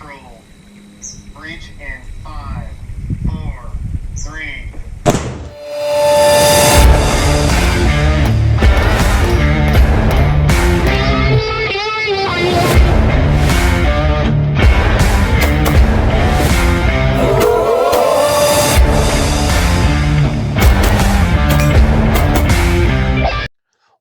control. Breach in 5, 4, 3.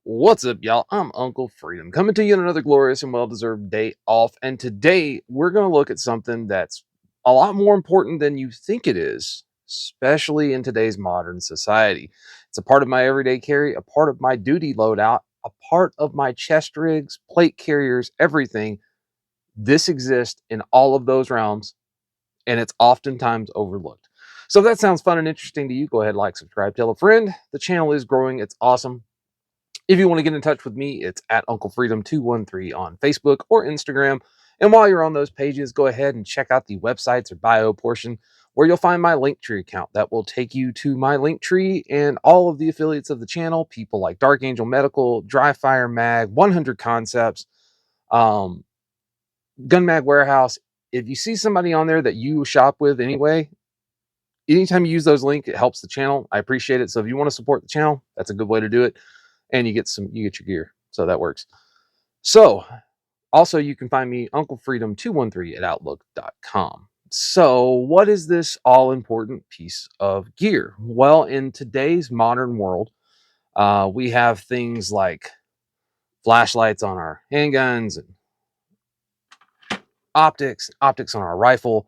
What's up, y'all? I'm Uncle Freedom, coming to you on another glorious and well-deserved day off. And today we're going to look at something that's a lot more important than you think it is, especially in today's modern society. It's a part of my everyday carry, a part of my duty loadout, a part of my chest rigs, plate carriers, everything. This exists in all of those realms, and it's oftentimes overlooked. So if that sounds fun and interesting to you, go ahead, like, subscribe, tell a friend. The channel is growing. It's awesome. If you want to get in touch with me, it's at Uncle Freedom 213 on Facebook or Instagram. And while you're on those pages, go ahead and check out the websites or bio portion where you'll find my Linktree account. That will take you to my Linktree and all of the affiliates of the channel, people like Dark Angel Medical, Dry Fire Mag, 100 Concepts, Gun Mag Warehouse. If you see somebody on there that you shop with anyway, anytime you use those links, it helps the channel. I appreciate it. So if you want to support the channel, that's a good way to do it. And you get your gear. So that works. So also you can find me Uncle Freedom 213 at outlook.com. So what is this all important piece of gear? Well, in today's modern world, we have things like flashlights on our handguns and optics on our rifle,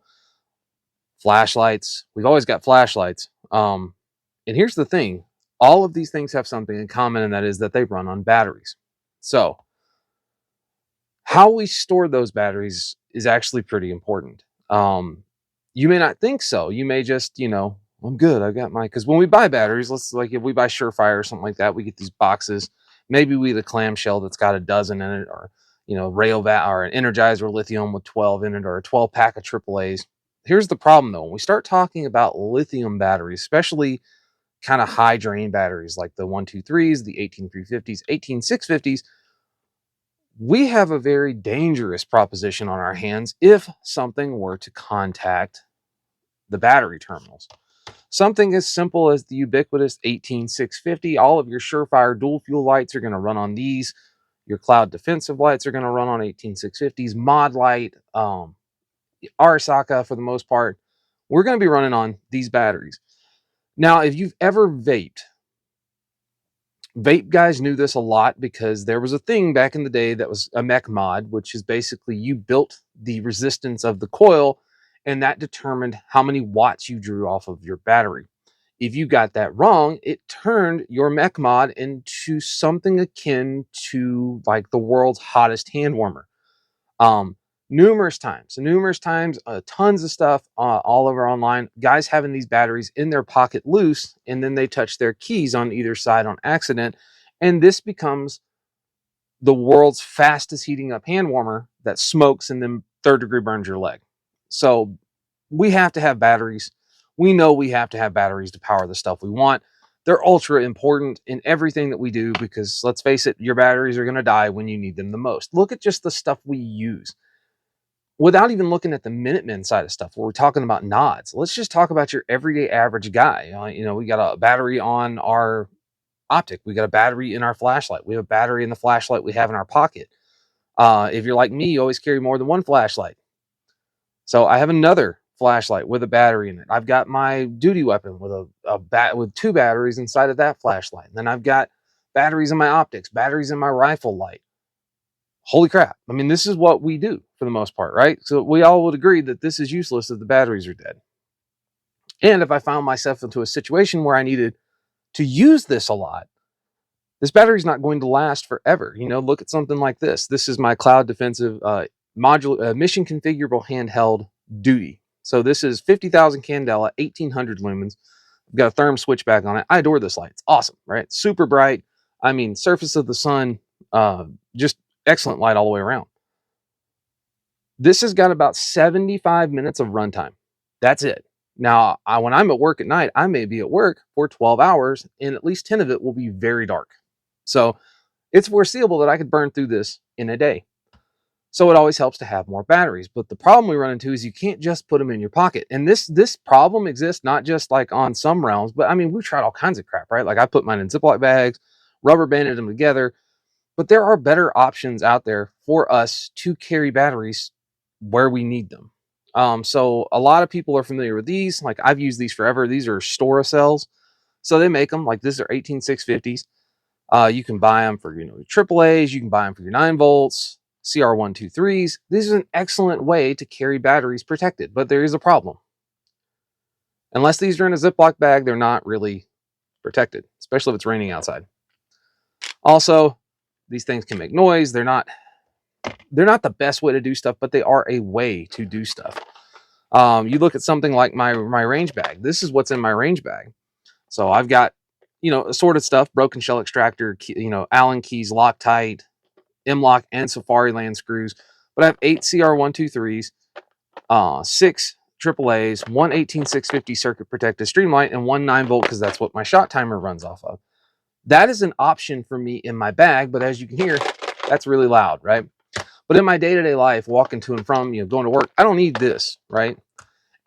flashlights. We've always got flashlights. And here's the thing. All of these things have something in common, and that is that they run on batteries. So how we store those batteries is actually pretty important. You may not think so. You may just, I'm good. I got my, because when we buy batteries, if we buy Surefire or something like that, we get these boxes. Maybe we get a clamshell that's got a dozen in it, or, Rayovac or an Energizer lithium with 12 in it, or a 12 pack of AAAs. Here's the problem though. When we start talking about lithium batteries, especially kind of high drain batteries like the 123s, the 18350s, 18650s, we have a very dangerous proposition on our hands if something were to contact the battery terminals. Something as simple as the ubiquitous 18650, all of your Surefire dual fuel lights are going to run on these. Your cloud defensive lights are going to run on 18650s. Mod light, Arisaka for the most part, we're going to be running on these batteries. Now, if you've ever vaped, vape guys knew this a lot because there was a thing back in the day that was a mech mod, which is basically you built the resistance of the coil and that determined how many watts you drew off of your battery. If you got that wrong, it turned your mech mod into something akin to like the world's hottest hand warmer. Numerous times, tons of stuff all over online, guys having these batteries in their pocket loose, and then they touch their keys on either side on accident, and this becomes the world's fastest heating up hand warmer that smokes and then third degree burns your leg. So we have to have batteries. We know we have to have batteries to power the stuff we want. They're ultra important in everything that we do because let's face it, your batteries are going to die when you need them the most. Look at just the stuff we use. Without even looking at the Minutemen side of stuff, where we're talking about nods, let's just talk about your everyday average guy. We got a battery on our optic. We got a battery in our flashlight. We have a battery in the flashlight we have in our pocket. If you're like me, you always carry more than one flashlight. So I have another flashlight with a battery in it. I've got my duty weapon with with two batteries inside of that flashlight. And then I've got batteries in my optics, batteries in my rifle light. Holy crap. I mean, this is what we do for the most part, right? So we all would agree that this is useless if the batteries are dead. And if I found myself into a situation where I needed to use this a lot, this battery's not going to last forever. Look at something like this. This is my cloud defensive modular mission configurable handheld duty. So this is 50,000 candela, 1800 lumens. I've got a therm switchback on it. I adore this light. It's awesome, right? Super bright. I mean, surface of the sun, just excellent light all the way around. This has got about 75 minutes of runtime. That's it. Now, when I'm at work at night, I may be at work for 12 hours, and at least 10 of it will be very dark. So it's foreseeable that I could burn through this in a day. So it always helps to have more batteries. But the problem we run into is you can't just put them in your pocket. And this problem exists not just like on some realms, but I mean, we've tried all kinds of crap, right? Like I put mine in Ziploc bags, rubber banded them together. But there are better options out there for us to carry batteries where we need them. So a lot of people are familiar with these. Like I've used these forever. These are Storacells. So they make them like this are 18650s. You can buy them for, AAAs. You can buy them for your 9 volts, CR123s. This is an excellent way to carry batteries protected, but there is a problem. Unless these are in a Ziploc bag, they're not really protected, especially if it's raining outside. Also, these things can make noise. They're not the best way to do stuff, but they are a way to do stuff. You look at something like my range bag. This is what's in my range bag. So I've got, assorted stuff, broken shell extractor, Allen keys, Loctite, M-LOK, and Safariland screws. But I have 8 CR123s, 6 AAAs, one 18650 circuit protected Streamlight, and one 9-volt because that's what my shot timer runs off of. That is an option for me in my bag, but as you can hear, that's really loud, right? But in my day-to-day life, walking to and from, going to work, I don't need this, right?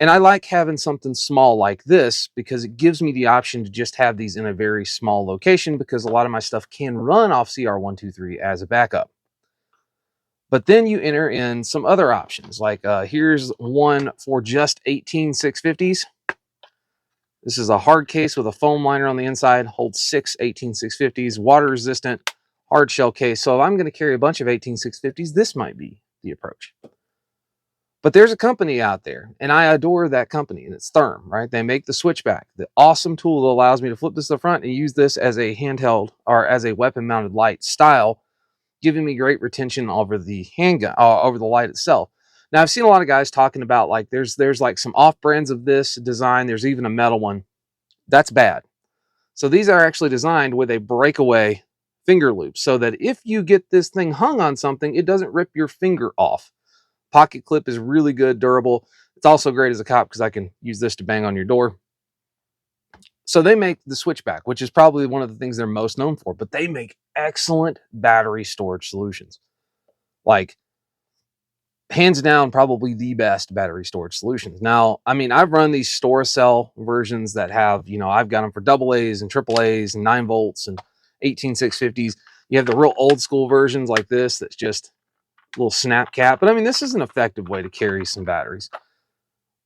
And I like having something small like this because it gives me the option to just have these in a very small location because a lot of my stuff can run off CR123 as a backup. But then you enter in some other options. Like here's one for just 18650s. This is a hard case with a foam liner on the inside, holds 6 18650s, water resistant, hard shell case. So if I'm going to carry a bunch of 18650s, this might be the approach. But there's a company out there, and I adore that company, and it's Therm, right? They make the Switchback, the awesome tool that allows me to flip this to the front and use this as a handheld or as a weapon-mounted light style, giving me great retention over the handgun, over the light itself. Now, I've seen a lot of guys talking about like there's like some off-brands of this design. There's even a metal one. That's bad. So these are actually designed with a breakaway finger loop so that if you get this thing hung on something, it doesn't rip your finger off. Pocket clip is really good, durable. It's also great as a cop because I can use this to bang on your door. So they make the Switchback, which is probably one of the things they're most known for, but they make excellent battery storage solutions. Like, hands down, probably the best battery storage solutions. Now, I mean, I've run these Storacell versions that have, I've got them for AA's and AAA's and 9 volts and 18650s. You have the real old school versions like this that's just little snap cap. But I mean, this is an effective way to carry some batteries,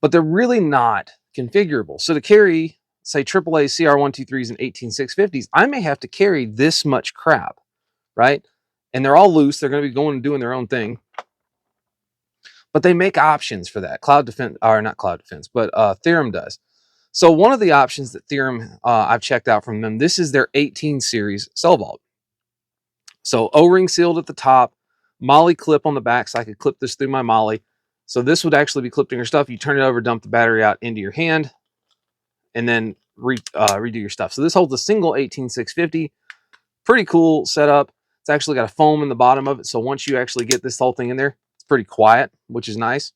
but they're really not configurable. So to carry, say, AAA CR123s and 18650s, I may have to carry this much crap, right? And they're all loose. They're going to be going and doing their own thing. But they make options for that. Cloud Defense, or not Cloud Defense, but Theorem does. So one of the options that Theorem I've checked out from them, this is their 18 series cell vault. So O-ring sealed at the top, Molly clip on the back, so I could clip this through my Molly. So this would actually be clipped in your stuff. You turn it over, dump the battery out into your hand, and then redo your stuff. So this holds a single 18650. Pretty cool setup. It's actually got a foam in the bottom of it. So once you actually get this whole thing in there, it's pretty quiet, which is nice.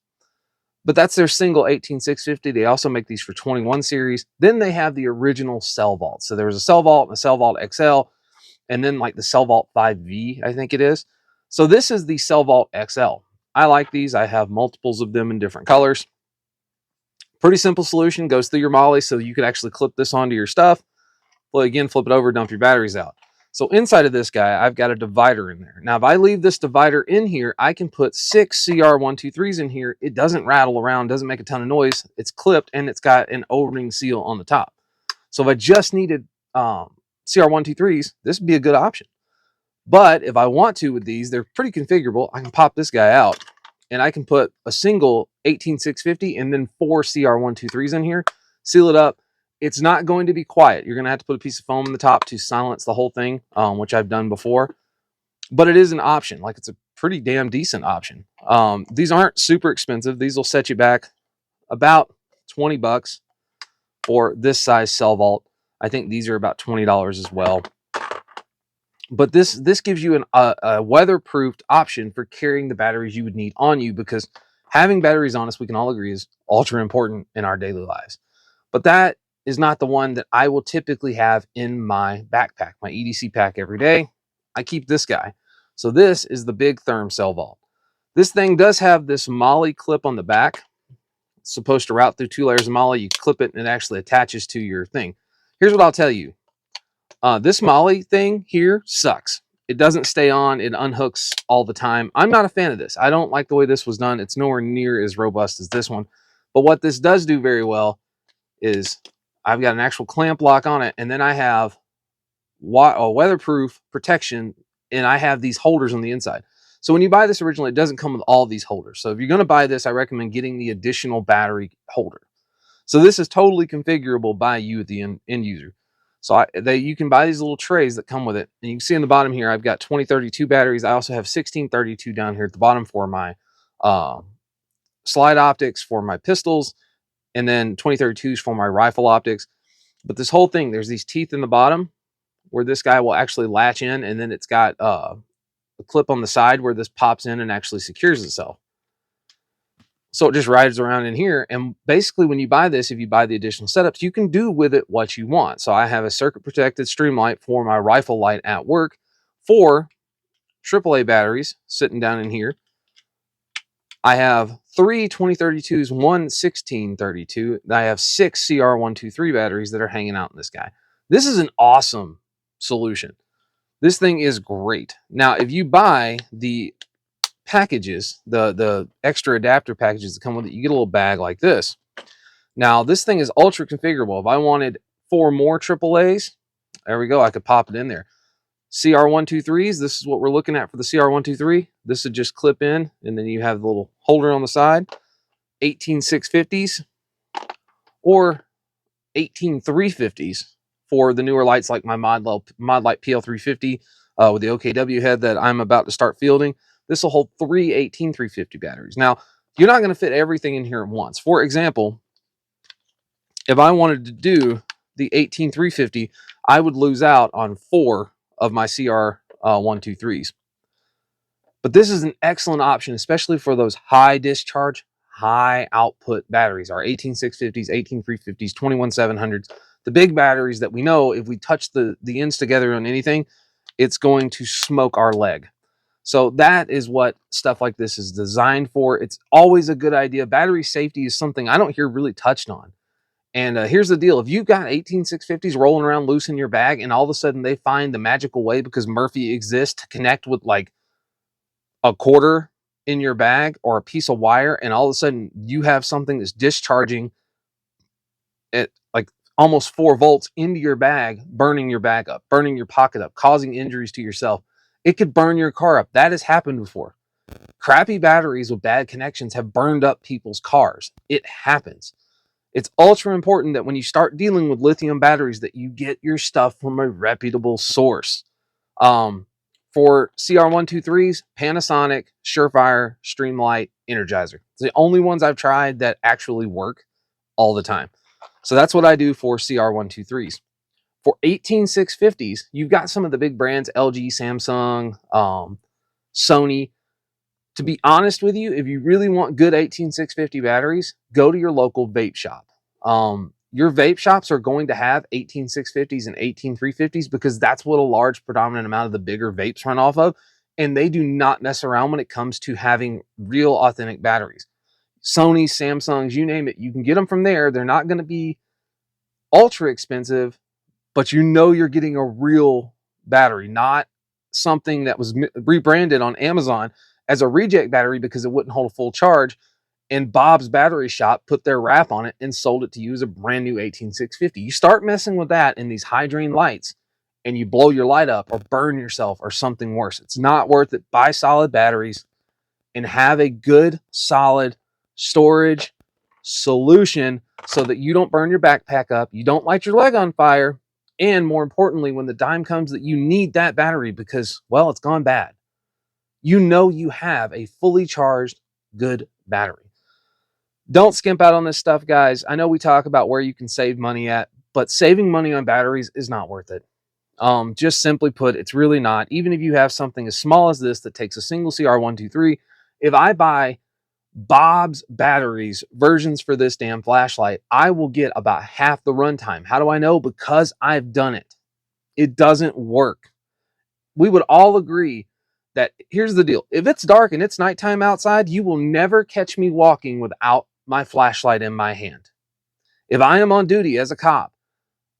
But that's their single 18650. They also make these for 21 series. Then they have the original Cell Vault. So there was a Cell Vault and a Cell Vault XL, and then like the Cell Vault 5V, I think it is. So this is the Cell Vault XL. I like these. I have multiples of them in different colors. Pretty simple solution. Goes through your Molly, so you could actually clip this onto your stuff. Well, again, flip it over, dump your batteries out. So inside of this guy, I've got a divider in there. Now, if I leave this divider in here, I can put 6 CR123s in here. It doesn't rattle around, doesn't make a ton of noise. It's clipped, and it's got an O-ring seal on the top. So if I just needed CR123s, this would be a good option. But if I want to with these, they're pretty configurable. I can pop this guy out, and I can put a single 18650 and then 4 CR123s in here, seal it up. It's not going to be quiet. You're going to have to put a piece of foam in the top to silence the whole thing, which I've done before. But it is an option. Like, it's a pretty damn decent option. These aren't super expensive. These will set you back about $20 for this size Cell Vault. I think these are about $20 as well. But this gives you a weatherproofed option for carrying the batteries you would need on you, because having batteries on us, we can all agree, is ultra important in our daily lives. But that is not the one that I will typically have in my backpack, my EDC pack every day. I keep this guy. So this is the big Therm Cell Vault. This thing does have this MOLLE clip on the back. It's supposed to route through 2 layers of MOLLE. You clip it and it actually attaches to your thing. Here's what I'll tell you. This MOLLE thing here sucks. It doesn't stay on. It unhooks all the time. I'm not a fan of this. I don't like the way this was done. It's nowhere near as robust as this one. But what this does do very well is I've got an actual clamp lock on it, and then I have a weatherproof protection, and I have these holders on the inside. So when you buy this originally, it doesn't come with all these holders. So if you're going to buy this, I recommend getting the additional battery holder. So this is totally configurable by you, the end user. So you can buy these little trays that come with it. And you can see on the bottom here, I've got 2032 batteries. I also have 1632 down here at the bottom for my slide optics, for my pistols, and then 2032s for my rifle optics. But this whole thing, there's these teeth in the bottom where this guy will actually latch in, and then it's got a clip on the side where this pops in and actually secures itself. So it just rides around in here. And basically when you buy this, if you buy the additional setups, you can do with it what you want. So I have a circuit protected Streamlight for my rifle light at work, 4 AAA batteries sitting down in here. I have 3 2032s, 1 1632. I have 6 CR123 batteries that are hanging out in this guy. This is an awesome solution. This thing is great. Now, if you buy the packages, the extra adapter packages that come with it, you get a little bag like this. Now, this thing is ultra configurable. If I wanted 4 more AAAs, there we go. I could pop it in there. CR123s, this is what we're looking at for the CR123. This would just clip in, and then you have the little holder on the side. 18650s or 18350s for the newer lights like my Mod Light PL350 with the OKW head that I'm about to start fielding. This will hold 3 18350 batteries. Now, you're not going to fit everything in here at once. For example, if I wanted to do the 18350, I would lose out on 4 of my CR123s. But this is an excellent option, especially for those high discharge, high output batteries, our 18650s, 18350s, 21700s, the big batteries that we know if we touch the ends together on anything, it's going to smoke our leg. So that is what stuff like this is designed for. It's always a good idea. Battery safety is something I don't hear really touched on. And here's the deal. If you've got 18650s rolling around loose in your bag and all of a sudden they find the magical way because Murphy exists to connect with like a quarter in your bag or a piece of wire, and all of a sudden you have something that's discharging at like almost 4 volts into your bag, burning your bag up, burning your pocket up, causing injuries to yourself. It could burn your car up. That has happened before. Crappy batteries with bad connections have burned up people's cars. It happens. It's ultra important that when you start dealing with lithium batteries that you get your stuff from a reputable source. For CR123s, Panasonic, Surefire, Streamlight, Energizer. It's the only ones I've tried that actually work all the time. So that's what I do for CR123s. For 18650s, you've got some of the big brands, LG, Samsung, Sony. To be honest with you, if you really want good 18650 batteries, go to your local vape shop. Your vape shops are going to have 18650s and 18350s because that's what a large predominant amount of the bigger vapes run off of. And they do not mess around when it comes to having real authentic batteries. Sony, Samsungs, you name it, you can get them from there. They're not going to be ultra expensive, but you know you're getting a real battery, not something that was rebranded on Amazon as a reject battery because it wouldn't hold a full charge. And Bob's Battery Shop put their wrap on it and sold it to you as a brand new 18650. You start messing with that in these high drain lights and you blow your light up or burn yourself or something worse. It's not worth it. Buy solid batteries and have a good, solid storage solution so that you don't burn your backpack up, you don't light your leg on fire, and more importantly, when the time comes that you need that battery because, well, it's gone bad, you know you have a fully charged, good battery. Don't skimp out on this stuff, guys. I know we talk about where you can save money at, but saving money on batteries is not worth it. Just simply put, it's really not. Even if you have something as small as this that takes a single CR123, if I buy Bob's batteries versions for this damn flashlight, I will get about half the runtime. How do I know? Because I've done it. It doesn't work. We would all agree that here's the deal. If it's dark and it's nighttime outside, you will never catch me walking without my flashlight in my hand. If I am on duty as a cop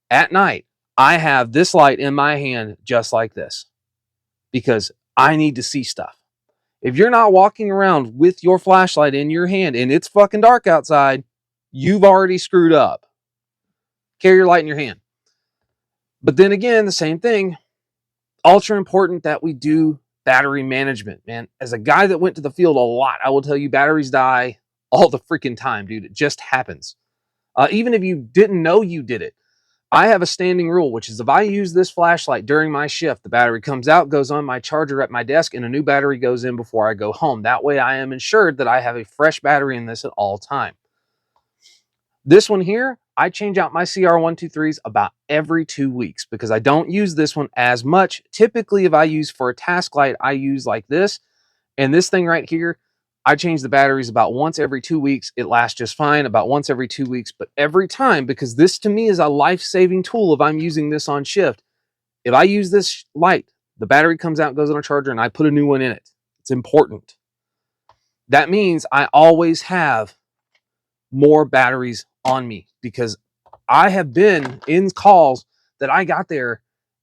at night, I have this light in my hand just like this because I need to see stuff. If you're not walking around with your flashlight in your hand and it's fucking dark outside, you've already screwed up. Carry your light in your hand. But then again, the same thing. Ultra important that we do battery management, man. As a guy that went to the field a lot, I will tell you batteries die all the freaking time, dude. It just happens. Even if you didn't know you did it. I have a standing rule, which is if I use this flashlight during my shift, the battery comes out, goes on my charger at my desk, and a new battery goes in before I go home. That way I am ensured that I have a fresh battery in this at all time. This one here, I change out my CR123s about every 2 weeks because I don't use this one as much. Typically, if I use for a task light, I use like this. And this thing right here, I change the batteries about once every 2 weeks. It lasts just fine, about once every 2 weeks. But every time, because this to me is a life-saving tool if I'm using this on shift. If I use this light, the battery comes out, goes on a charger, and I put a new one in it. It's important. That means I always have more batteries on me because I have been in calls that I got there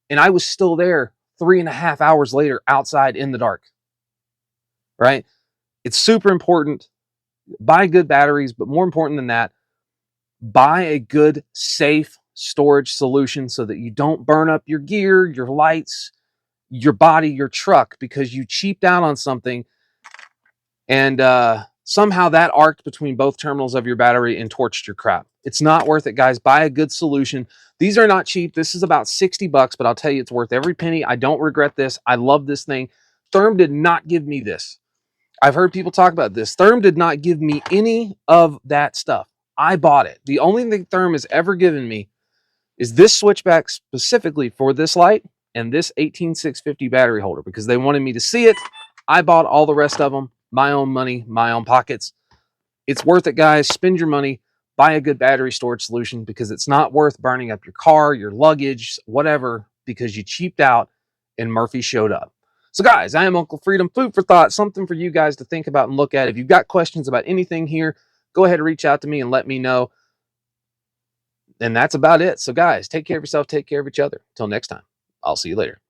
and I was still there 3.5 hours later outside in the dark. Right? It's super important. Buy good batteries, but more important than that, buy a good, safe storage solution so that you don't burn up your gear, your lights, your body, your truck because you cheaped out on something and somehow that arced between both terminals of your battery and torched your crap. It's not worth it, guys. Buy a good solution. These are not cheap. This is about $60, but I'll tell you, it's worth every penny. I don't regret this. I love this thing. Therm did not give me this. I've heard people talk about this. Therm did not give me any of that stuff. I bought it. The only thing Therm has ever given me is this switchback specifically for this light and this 18650 battery holder because they wanted me to see it. I bought all the rest of them. My own money, my own pockets. It's worth it, guys. Spend your money. Buy a good battery storage solution because it's not worth burning up your car, your luggage, whatever, because you cheaped out and Murphy showed up. So, guys, I am Uncle Freedom. Food for thought, something for you guys to think about and look at. If you've got questions about anything here, go ahead and reach out to me and let me know. And that's about it. So, guys, take care of yourself. Take care of each other. Until next time, I'll see you later.